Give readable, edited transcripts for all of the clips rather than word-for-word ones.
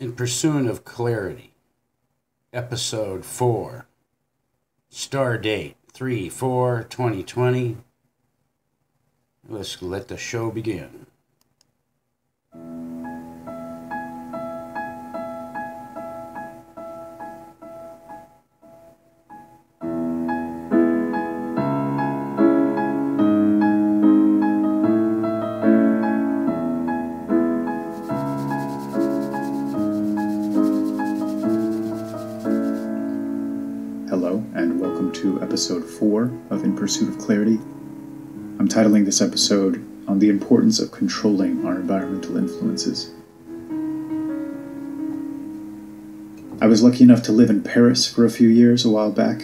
In Pursuit of Clarity, Episode 4, Star Date 3/4/2020. Let's let the show begin. Hello, and welcome to Episode 4 of In Pursuit of Clarity. I'm titling this episode on the importance of controlling our environmental influences. I was lucky enough to live in Paris for a few years a while back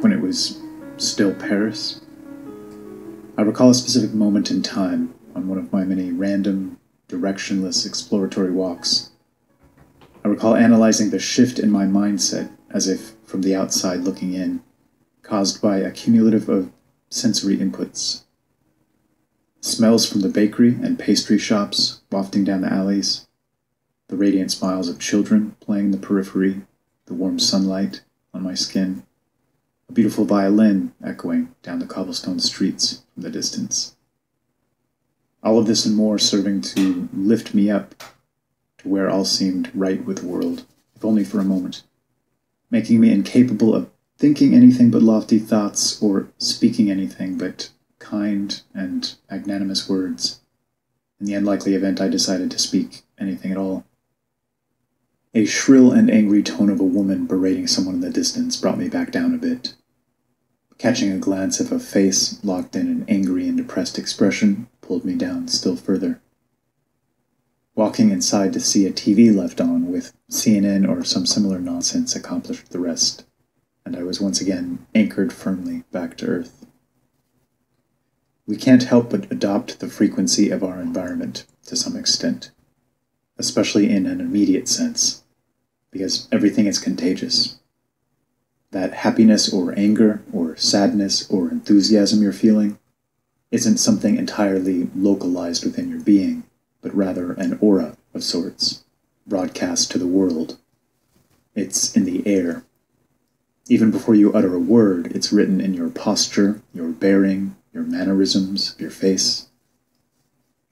when it was still Paris. I recall a specific moment in time on one of my many random, directionless exploratory walks. I recall analyzing the shift in my mindset as if from the outside looking in, caused by a cumulative of sensory inputs. Smells from the bakery and pastry shops wafting down the alleys, the radiant smiles of children playing in the periphery, the warm sunlight on my skin, a beautiful violin echoing down the cobblestone streets from the distance. All of this and more serving to lift me up to where all seemed right with the world, if only for a moment, making me incapable of thinking anything but lofty thoughts or speaking anything but kind and magnanimous words, in the unlikely event I decided to speak anything at all. A shrill and angry tone of a woman berating someone in the distance brought me back down a bit. Catching a glance of a face locked in an angry and depressed expression pulled me down still further. Walking inside to see a TV left on with CNN or some similar nonsense accomplished the rest, and I was once again anchored firmly back to earth. We can't help but adopt the frequency of our environment to some extent, especially in an immediate sense, because everything is contagious. That happiness or anger or sadness or enthusiasm you're feeling isn't something entirely localized within your being, but rather an aura of sorts, broadcast to the world. It's in the air. Even before you utter a word, it's written in your posture, your bearing, your mannerisms, your face.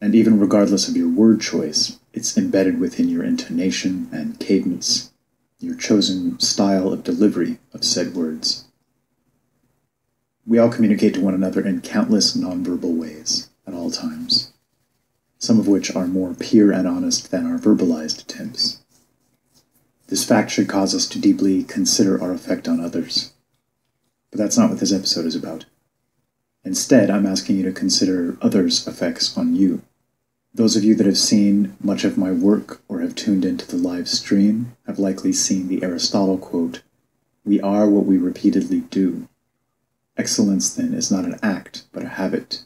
And even regardless of your word choice, it's embedded within your intonation and cadence, your chosen style of delivery of said words. We all communicate to one another in countless nonverbal ways, at all times, some of which are more pure and honest than our verbalized attempts. This fact should cause us to deeply consider our effect on others. But that's not what this episode is about. Instead, I'm asking you to consider others' effects on you. Those of you that have seen much of my work or have tuned into the live stream have likely seen the Aristotle quote, "We are what we repeatedly do." Excellence, then, is not an act, but a habit.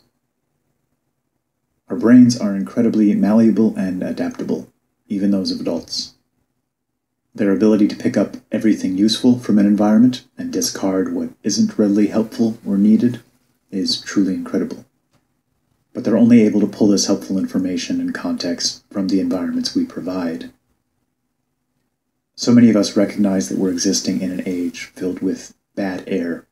Our brains are incredibly malleable and adaptable, even those of adults. Their ability to pick up everything useful from an environment and discard what isn't readily helpful or needed is truly incredible. But they're only able to pull this helpful information and context from the environments we provide. So many of us recognize that we're existing in an age filled with bad air,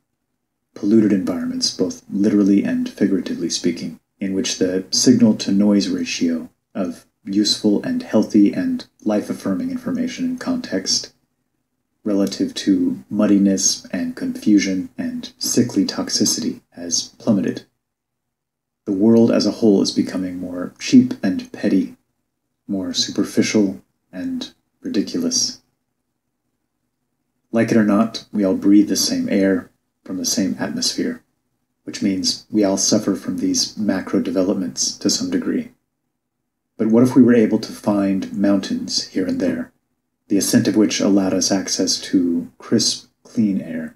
polluted environments, both literally and figuratively speaking, in which the signal-to-noise ratio of useful and healthy and life-affirming information and context relative to muddiness and confusion and sickly toxicity has plummeted. The world as a whole is becoming more cheap and petty, more superficial and ridiculous. Like it or not, we all breathe the same air from the same atmosphere, which means we all suffer from these macro developments to some degree. But what if we were able to find mountains here and there, the ascent of which allowed us access to crisp, clean air?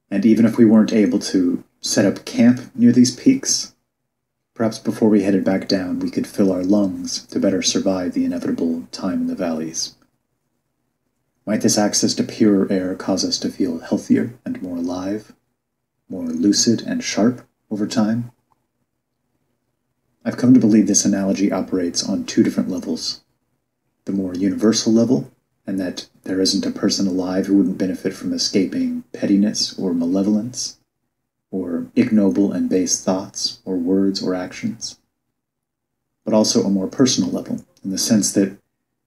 And even if we weren't able to set up camp near these peaks, perhaps before we headed back down, we could fill our lungs to better survive the inevitable time in the valleys. Might this access to purer air cause us to feel healthier and more alive, more lucid and sharp over time? I've come to believe this analogy operates on two different levels. the more universal level, and that there isn't a person alive who wouldn't benefit from escaping pettiness or malevolence, or ignoble and base thoughts, or words or actions, but also a more personal level, in the sense that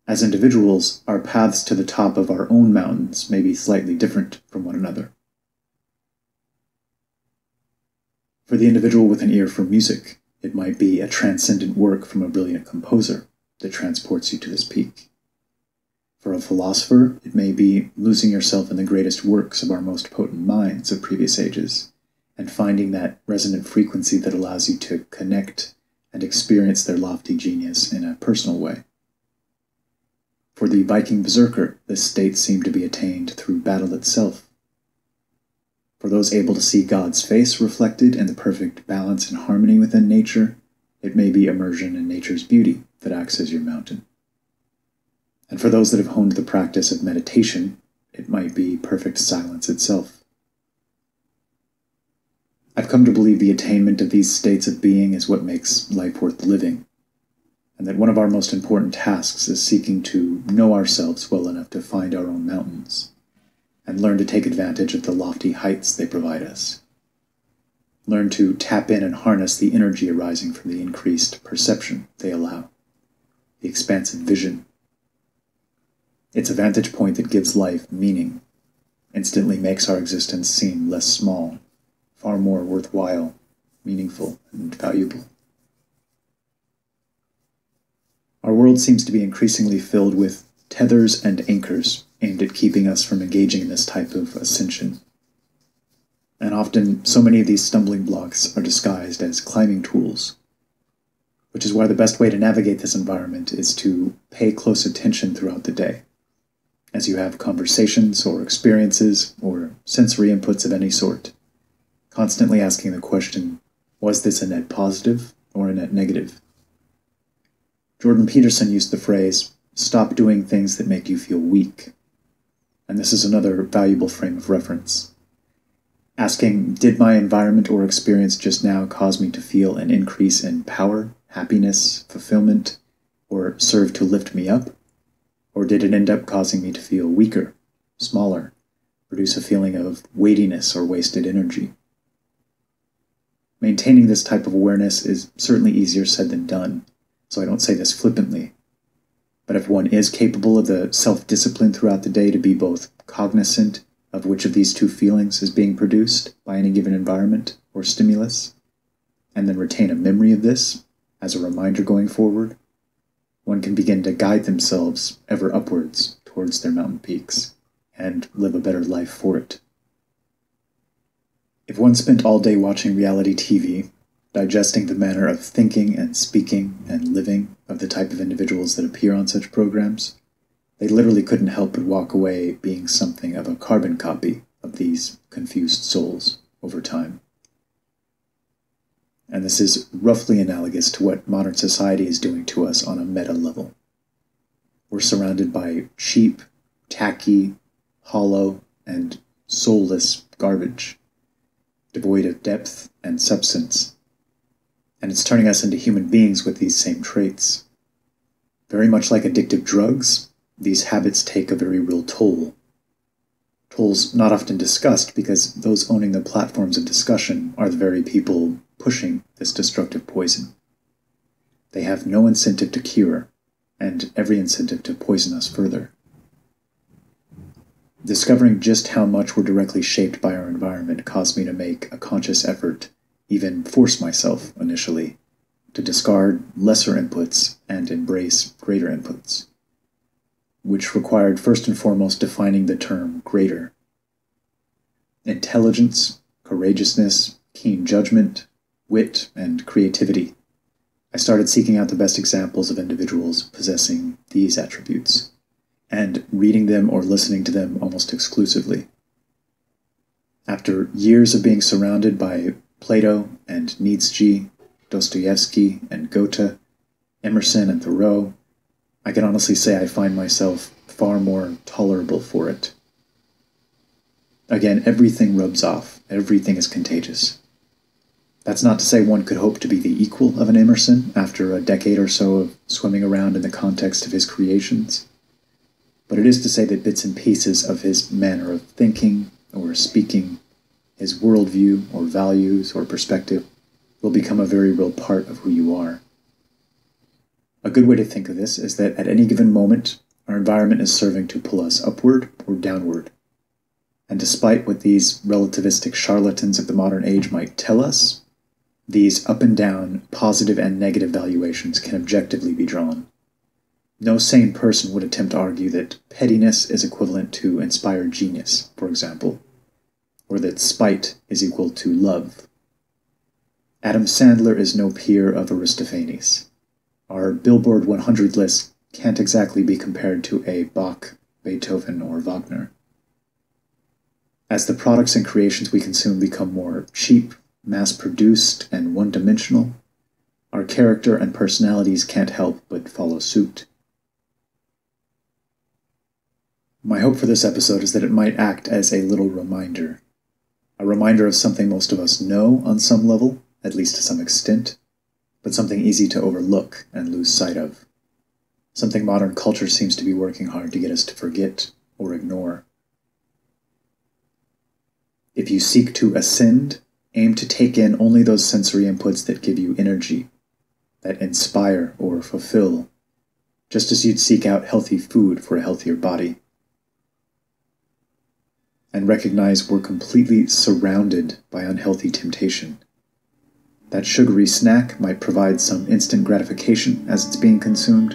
as individuals, our paths to the top of our own mountains may be slightly different from one another. For the individual with an ear for music, it might be a transcendent work from a brilliant composer that transports you to this peak. For a philosopher, it may be losing yourself in the greatest works of our most potent minds of previous ages, and finding that resonant frequency that allows you to connect and experience their lofty genius in a personal way. For the Viking berserker, this state seemed to be attained through battle itself. For those able to see God's face reflected in the perfect balance and harmony within nature, it may be immersion in nature's beauty that acts as your mountain. And for those that have honed the practice of meditation, it might be perfect silence itself. I've come to believe the attainment of these states of being is what makes life worth living, and that one of our most important tasks is seeking to know ourselves well enough to find our own mountains, and learn to take advantage of the lofty heights they provide us. Learn to tap in and harness the energy arising from the increased perception they allow, the expansive vision. It's a vantage point that gives life meaning, instantly makes our existence seem less small, far more worthwhile, meaningful, and valuable. Our world seems to be increasingly filled with tethers and anchors aimed at keeping us from engaging in this type of ascension. And often, so many of these stumbling blocks are disguised as climbing tools, which is why the best way to navigate this environment is to pay close attention throughout the day, as you have conversations or experiences or sensory inputs of any sort, constantly asking the question, was this a net positive or a net negative? Jordan Peterson used the phrase, stop doing things that make you feel weak. And this is another valuable frame of reference. Asking, did my environment or experience just now cause me to feel an increase in power, happiness, fulfillment, or serve to lift me up? Or did it end up causing me to feel weaker, smaller, produce a feeling of weightiness or wasted energy? Maintaining this type of awareness is certainly easier said than done, so I don't say this flippantly. But if one is capable of the self-discipline throughout the day to be both cognizant of which of these two feelings is being produced by any given environment or stimulus, and then retain a memory of this as a reminder going forward, one can begin to guide themselves ever upwards towards their mountain peaks and live a better life for it. If one spent all day watching reality TV, digesting the manner of thinking and speaking and living of the type of individuals that appear on such programs, they literally couldn't help but walk away being something of a carbon copy of these confused souls over time. And this is roughly analogous to what modern society is doing to us on a meta level. We're surrounded by cheap, tacky, hollow, and soulless garbage, devoid of depth and substance. And it's turning us into human beings with these same traits. Very much like addictive drugs, these habits take a very real toll. Tolls not often discussed because those owning the platforms of discussion are the very people pushing this destructive poison. They have no incentive to cure, and every incentive to poison us further. Discovering just how much we're directly shaped by our environment caused me to make a conscious effort, even force myself initially, to discard lesser inputs and embrace greater inputs, which required first and foremost defining the term greater. Intelligence, courageousness, keen judgment, wit, and creativity. I started seeking out the best examples of individuals possessing these attributes, and reading them or listening to them almost exclusively. After years of being surrounded by Plato and Nietzsche, Dostoevsky and Goethe, Emerson and Thoreau, I can honestly say I find myself far more tolerable for it. Again, everything rubs off. Everything is contagious. That's not to say one could hope to be the equal of an Emerson after a decade or so of swimming around in the context of his creations, but it is to say that bits and pieces of his manner of thinking or speaking, his worldview or values or perspective, will become a very real part of who you are. A good way to think of this is that at any given moment, our environment is serving to pull us upward or downward. And despite what these relativistic charlatans of the modern age might tell us, these up and down, positive and negative valuations can objectively be drawn. No sane person would attempt to argue that pettiness is equivalent to inspired genius, for example, or that spite is equal to love. Adam Sandler is no peer of Aristophanes. Our Billboard 100 list can't exactly be compared to a Bach, Beethoven, or Wagner. As the products and creations we consume become more cheap, mass-produced, and one-dimensional, our character and personalities can't help but follow suit. My hope for this episode is that it might act as a little reminder. A reminder of something most of us know on some level, at least to some extent, but something easy to overlook and lose sight of. Something modern culture seems to be working hard to get us to forget or ignore. If you seek to ascend, aim to take in only those sensory inputs that give you energy, that inspire or fulfill, just as you'd seek out healthy food for a healthier body. And recognize we're completely surrounded by unhealthy temptation. That sugary snack might provide some instant gratification as it's being consumed,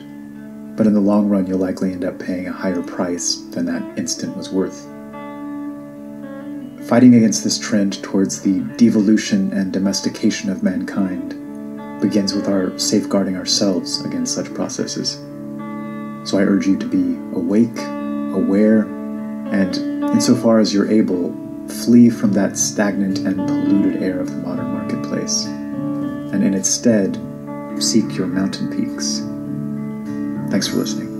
but in the long run you'll likely end up paying a higher price than that instant was worth. Fighting against this trend towards the devolution and domestication of mankind begins with our safeguarding ourselves against such processes. So I urge you to be awake, aware, and insofar as you're able, flee from that stagnant and polluted air of the modern marketplace, and in its stead, seek your mountain peaks. Thanks for listening.